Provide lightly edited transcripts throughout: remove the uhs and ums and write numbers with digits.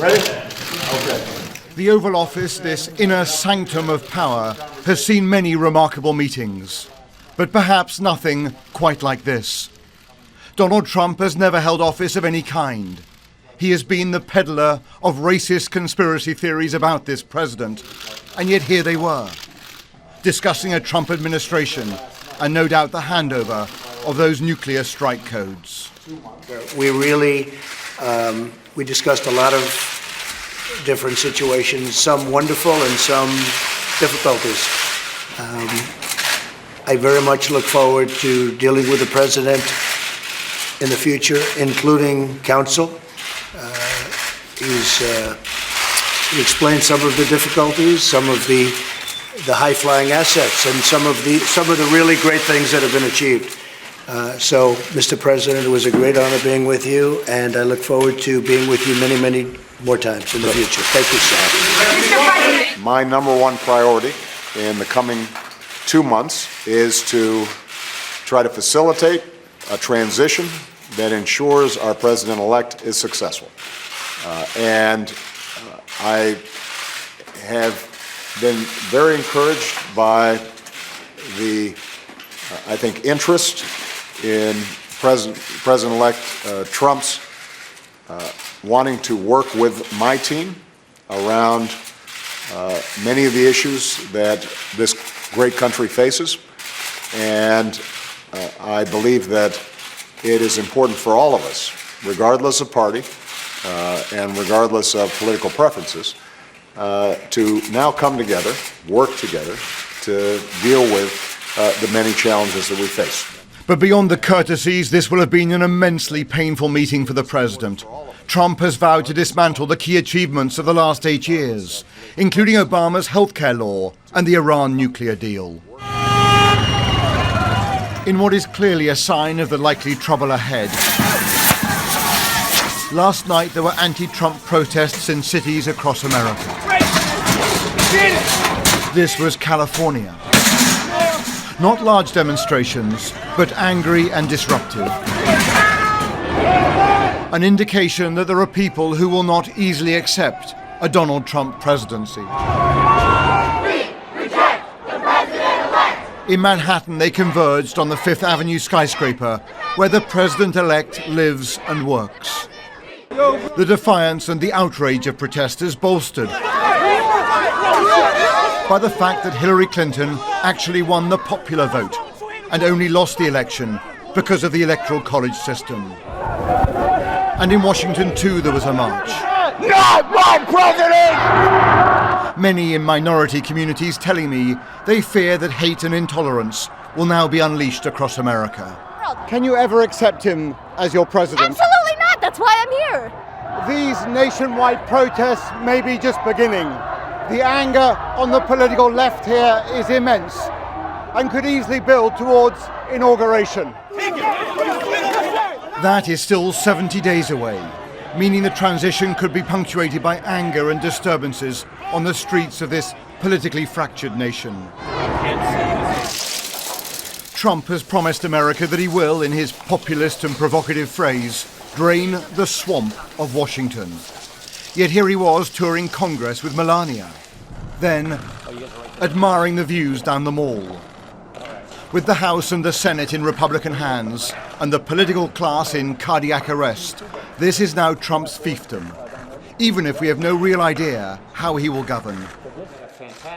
Ready? Okay. The Oval Office, this inner sanctum of power, has seen many remarkable meetings, but perhaps nothing quite like this. Donald Trump has never held office of any kind. He has been the peddler of racist conspiracy theories about this president, and yet here they were, discussing a Trump administration and no doubt the handover of those nuclear strike codes. We discussed a lot of different situations, some wonderful and some difficulties. I very much look forward to dealing with the president in the future, including counsel. He explained some of the difficulties, some of the high-flying assets, and some of the really great things that have been achieved. So, Mr. President, it was a great honor being with you, and I look forward to being with you many, many more times in the future. Thank you, sir. Mr. President. My number one priority in the coming 2 months is to try to facilitate a transition that ensures our president-elect is successful. I have been very encouraged by the, I think, interest in President-elect Trump's wanting to work with my team around many of the issues that this great country faces. And I believe that it is important for all of us, regardless of party and regardless of political preferences, to now come together, work together, to deal with the many challenges that we face. But beyond the courtesies, this will have been an immensely painful meeting for the president. Trump has vowed to dismantle the key achievements of the last 8 years, including Obama's healthcare law and the Iran nuclear deal. In what is clearly a sign of the likely trouble ahead, last night there were anti-Trump protests in cities across America. This was California. Not large demonstrations, but angry and disruptive. An indication that there are people who will not easily accept a Donald Trump presidency. In Manhattan, they converged on the Fifth Avenue skyscraper, where the president-elect lives and works. The defiance and the outrage of protesters bolstered by the fact that Hillary Clinton actually won the popular vote and only lost the election because of the Electoral College system. And in Washington, too, there was a march. Not my president! Many in minority communities telling me they fear that hate and intolerance will now be unleashed across America. Can you ever accept him as your president? Absolutely not. That's why I'm here. These nationwide protests may be just beginning. The anger on the political left here is immense and could easily build towards inauguration. That is still 70 days away, meaning the transition could be punctuated by anger and disturbances on the streets of this politically fractured nation. Trump has promised America that he will, in his populist and provocative phrase, drain the swamp of Washington. Yet here he was touring Congress with Melania, then admiring the views down the mall. With the House and the Senate in Republican hands and the political class in cardiac arrest, this is now Trump's fiefdom, even if we have no real idea how he will govern.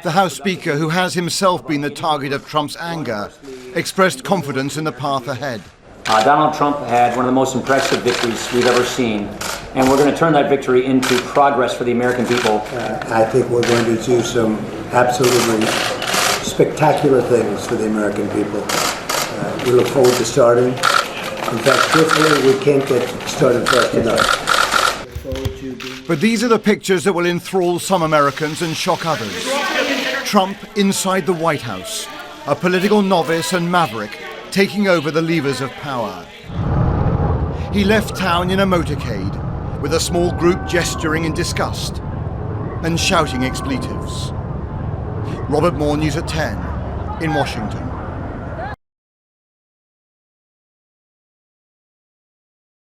The House Speaker, who has himself been the target of Trump's anger, expressed confidence in the path ahead. Donald Trump had one of the most impressive victories we've ever seen, and we're going to turn that victory into progress for the American people. I think we're going to do some absolutely spectacular things for the American people. We look forward to starting. In fact, truthfully, we can't get started fast enough. But these are the pictures that will enthrall some Americans and shock others. Trump inside the White House, a political novice and maverick taking over the levers of power. He left town in a motorcade, with a small group gesturing in disgust and shouting expletives. Robert Moore, News at 10, in Washington.